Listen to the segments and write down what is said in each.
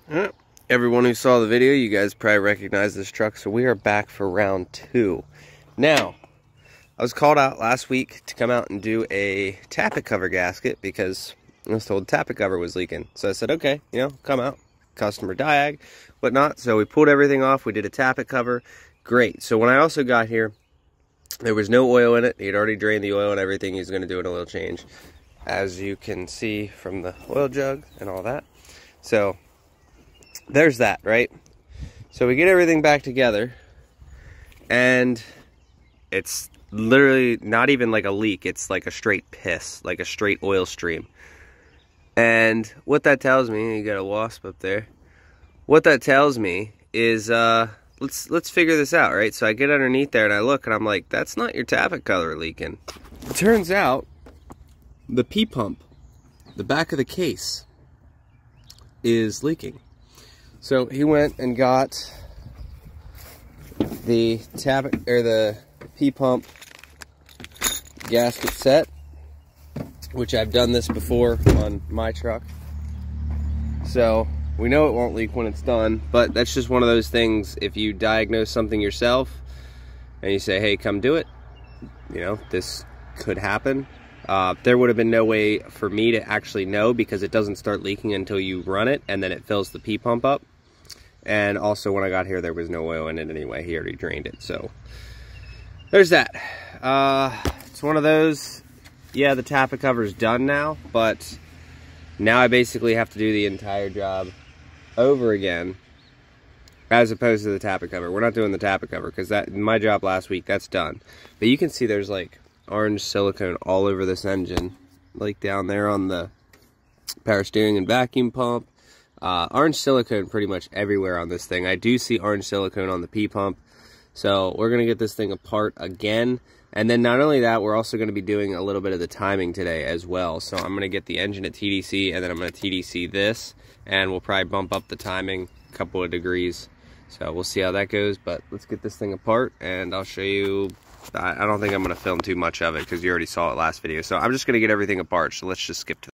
Alright, everyone who saw the video, you guys probably recognize this truck, so we are back for round 2. Now, I was called out last week to come out and do a tappet cover gasket because I was told tappet cover was leaking. So I said, okay, come out, customer diag, whatnot. So we pulled everything off, we did a tappet cover, great. So when I also got here, there was no oil in it. He'd already drained the oil and everything. He's going to do an oil change, as you can see from the oil jug and all that. So there's that, right? So we get everything back together, and it's literally not even like a leak. It's like a straight piss, like a straight oil stream. And what that tells me, you got a wasp up there. What that tells me is, let's figure this out, right? So I get underneath there and I look and I'm like, that's not your tappet cover leaking. It turns out the P pump, the back of the case, is leaking. So he went and got the tappet or the P pump gasket set, which I've done this before on my truck. So we know it won't leak when it's done, but that's just one of those things. If you diagnose something yourself and you say, hey, come do it, this could happen. There would have been no way for me to actually know, because it doesn't start leaking until you run it and then it fills the P pump up. And also when I got here, there was no oil in it anyway. He already drained it. So there's that. It's one of those, yeah, the tappet cover's done now, but now I basically have to do the entire job over again, as opposed to the tappet cover. We're not doing the tappet cover because that, my job last week, that's done. But you can see there's like orange silicone all over this engine, like down there on the power steering and vacuum pump. Orange silicone pretty much everywhere on this thing. I do see orange silicone on the P pump. So we're going to get this thing apart again. And then not only that, we're also going to be doing a little bit of the timing today as well. So I'm going to get the engine at TDC, and then I'm going to TDC this, and we'll probably bump up the timing a couple of degrees. So we'll see how that goes, but let's get this thing apart and I'll show you. I don't think I'm going to film too much of it because you already saw it last video. So I'm just going to get everything apart. So let's just skip to that.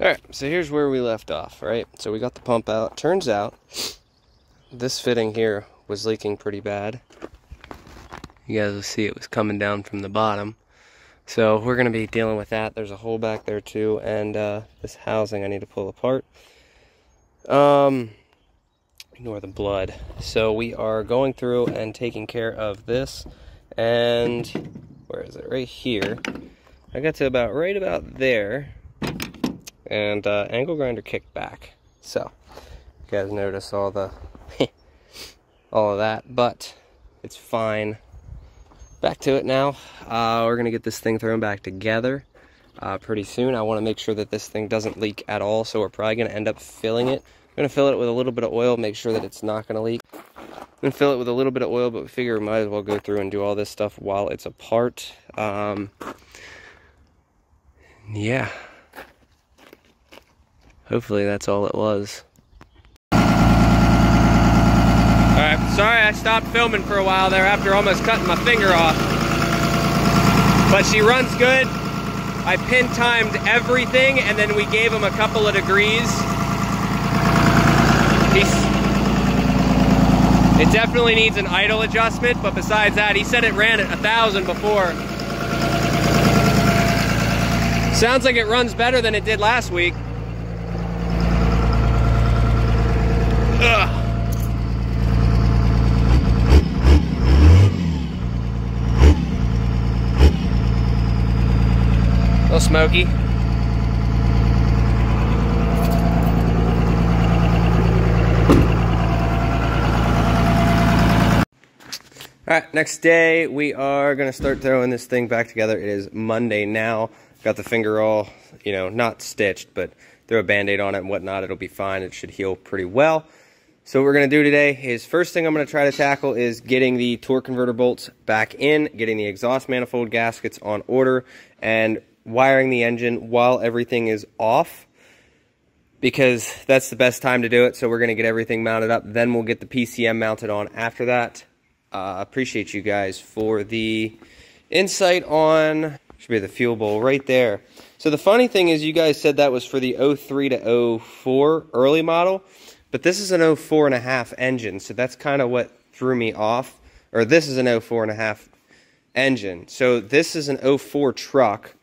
Alright, so here's where we left off, right? So we got the pump out. Turns out this fitting here was leaking pretty bad. You guys will see it was coming down from the bottom. So we're going to be dealing with that. There's a hole back there too, and this housing I need to pull apart. Ignore the blood. So we are going through and taking care of this, and where is it? Right here. I got to right about there, and angle grinder kicked back. So you guys notice all the all of that, but it's fine. Back to it now. We're gonna get this thing thrown back together pretty soon. I want to make sure that this thing doesn't leak at all, so we're probably gonna end up filling it. I'm gonna fill it with a little bit of oil, make sure that it's not gonna leak. I'm gonna fill it with a little bit of oil, but we figure we might as well go through and do all this stuff while it's apart. Yeah. Hopefully that's all it was. Alright, sorry I stopped filming for a while there after almost cutting my finger off. But she runs good. I pin timed everything, and then we gave him a couple of degrees. It definitely needs an idle adjustment, but besides that, he said it ran at 1,000 before. Sounds like it runs better than it did last week. Ugh. A little smoky. Alright, next day we are going to start throwing this thing back together. It is Monday now. Got the finger all, not stitched, but throw a band-aid on it and whatnot. It'll be fine. It should heal pretty well. So what we're going to do today is, first thing I'm going to try to tackle is getting the torque converter bolts back in, getting the exhaust manifold gaskets on order, and wiring the engine while everything is off, because that's the best time to do it. So we're going to get everything mounted up, then we'll get the PCM mounted on after that. Appreciate you guys for the insight on, should be the fuel bowl right there. So the funny thing is, you guys said that was for the 03 to 04 early model, but this is an 04.5 engine, so that's kind of what threw me off. Or this is an 04.5 engine. So this is an 04 truck.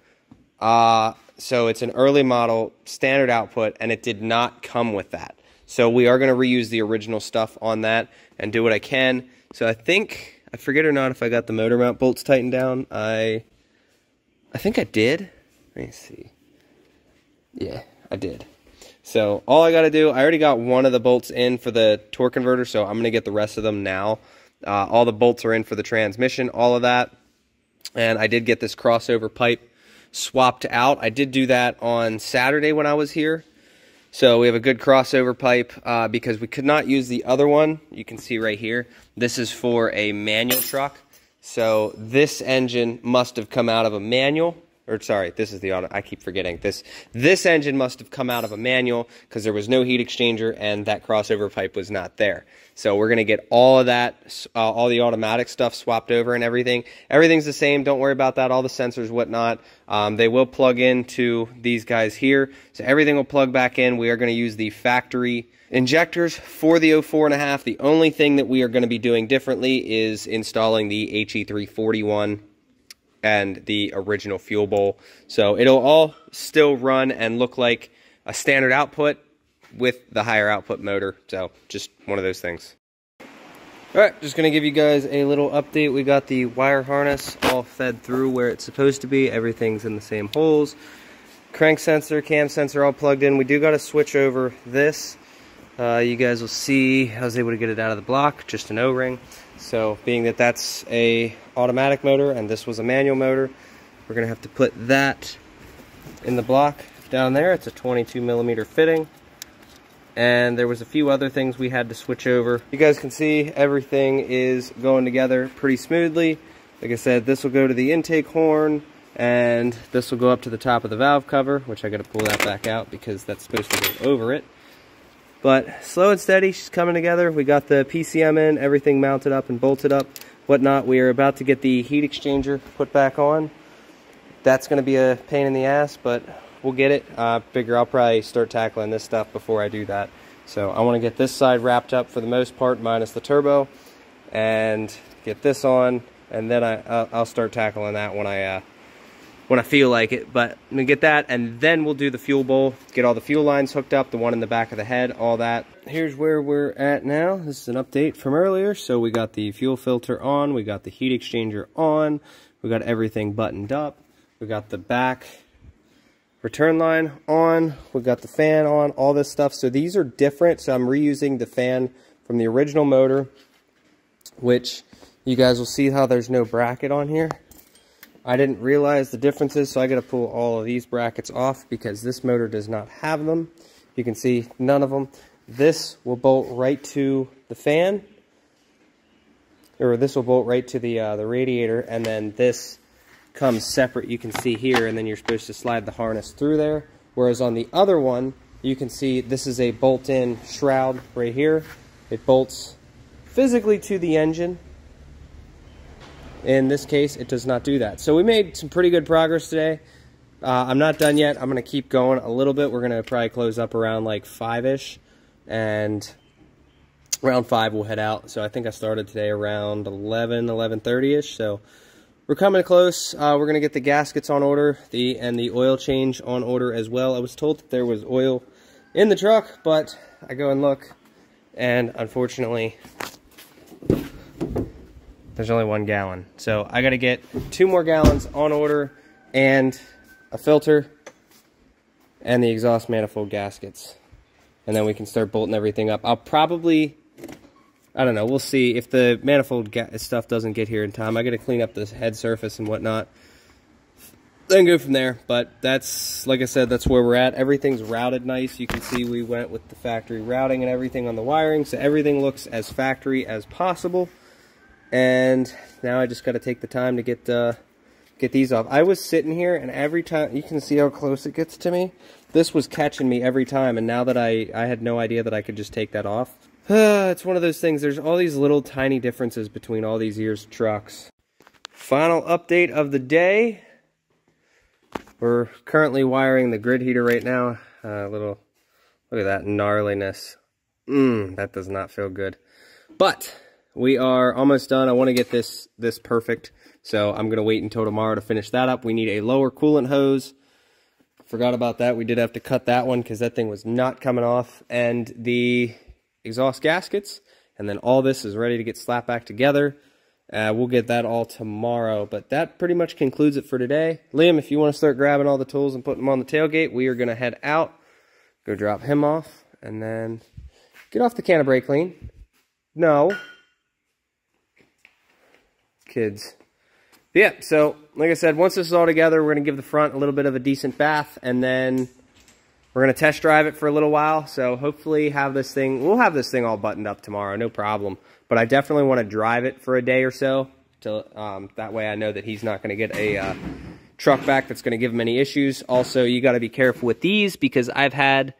So it's an early model, standard output, and it did not come with that. So we are going to reuse the original stuff on that and do what I can. So I think, I forget or not if I got the motor mount bolts tightened down. I think I did. Let me see. Yeah, I did. So all I got to do, I already got one of the bolts in for the torque converter, so I'm going to get the rest of them now. All the bolts are in for the transmission, all of that. And I did get this crossover pipe swapped out. I did do that on Saturday when I was here. So we have a good crossover pipe because we could not use the other one. You can see right here. This is for a manual truck. So this engine must have come out of a manual. Or sorry, this is the auto. I keep forgetting this. This engine must have come out of a manual because there was no heat exchanger and that crossover pipe was not there. So we're gonna get all of that, all the automatic stuff swapped over and everything. Everything's the same. Don't worry about that. All the sensors, whatnot, they will plug into these guys here. So everything will plug back in. We are going to use the factory injectors for the 04.5. The only thing that we are going to be doing differently is installing the HE341 and the original fuel bowl. So it'll all still run and look like a standard output with the higher output motor. So just one of those things. All right, just gonna give you guys a little update. We got the wire harness all fed through where it's supposed to be. Everything's in the same holes. Crank sensor, cam sensor all plugged in. We do gotta switch over this. You guys will see I was able to get it out of the block, just an O-ring. So being that that's a automatic motor and this was a manual motor, we're gonna have to put that in the block down there. It's a 22mm fitting. And there was a few other things we had to switch over. You guys can see everything is going together pretty smoothly. Like I said, this will go to the intake horn and this will go up to the top of the valve cover, which I gotta pull that back out because that's supposed to go over it. But slow and steady, she's coming together. We got the PCM in, everything mounted up and bolted up, whatnot. We are about to get the heat exchanger put back on. That's gonna be a pain in the ass, but we'll get it. Figure I'll probably start tackling this stuff before I do that. So I want to get this side wrapped up for the most part, minus the turbo, and get this on, and then I'll start tackling that when I feel like it. But I'm gonna get that, and then we'll do the fuel bowl, get all the fuel lines hooked up, the one in the back of the head, all that. Here's where we're at now. This is an update from earlier. So we got the fuel filter on, we got the heat exchanger on, we got everything buttoned up, we got the back return line on, we got the fan on, all this stuff. So these are different. So I'm reusing the fan from the original motor, which you guys will see how there's no bracket on here. I didn't realize the differences, so I got to pull all of these brackets off because this motor does not have them. You can see none of them. This will bolt right to the fan, or this will bolt right to the radiator, and then this comes separate, you can see here, and then you're supposed to slide the harness through there. Whereas on the other one, you can see this is a bolt-in shroud right here. It bolts physically to the engine. In this case, it does not do that. So we made some pretty good progress today. I'm not done yet. I'm going to keep going a little bit. We're going to probably close up around like 5-ish, and around 5 we'll head out. So I think I started today around 11:30-ish. So we're coming close. We're going to get the gaskets on order, and the oil change on order as well. I was told that there was oil in the truck, but I go and look, and unfortunately, there's only 1 gallon. So I got to get 2 more gallons on order, and a filter, and the exhaust manifold gaskets. And then we can start bolting everything up. I'll probably, I don't know, we'll see if the manifold stuff doesn't get here in time. I got to clean up this head surface and whatnot, then go from there. But that's, like I said, that's where we're at. Everything's routed nice. You can see we went with the factory routing and everything on the wiring, so everything looks as factory as possible. And now I just got to take the time to get these off. I was sitting here, and every time, you can see how close it gets to me. This was catching me every time, and now that I had no idea that I could just take that off. It's one of those things. There's all these little tiny differences between all these years' trucks. Final update of the day. We're currently wiring the grid heater right now. Look at that gnarliness. That does not feel good. But we are almost done. I want to get this perfect, so I'm going to wait until tomorrow to finish that up. We need a lower coolant hose. Forgot about that. We did have to cut that one because that thing was not coming off. And the exhaust gaskets. And then all this is ready to get slapped back together. We'll get that all tomorrow. But that pretty much concludes it for today. Liam, if you want to start grabbing all the tools and putting them on the tailgate, we are going to head out. Go drop him off. And then get off the can of brake clean. No. Kids. Yeah, so like I said, once this is all together, we're going to give the front a little bit of a decent bath, and then we're going to test drive it for a little while. So hopefully we'll have this thing all buttoned up tomorrow, no problem. But I definitely want to drive it for a day or so, that way I know that he's not going to get a truck back that's going to give him any issues. Also, you got to be careful with these because I've had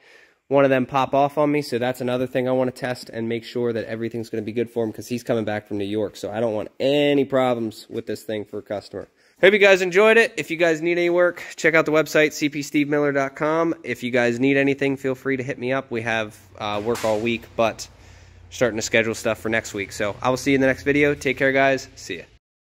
one of them pop off on me, so that's another thing I want to test and make sure that everything's going to be good for him because he's coming back from New York, so I don't want any problems with this thing for a customer. Hope you guys enjoyed it. If you guys need any work, check out the website, cpstevemiller.com. If you guys need anything, feel free to hit me up. We have work all week, but starting to schedule stuff for next week. So I will see you in the next video. Take care, guys. See ya.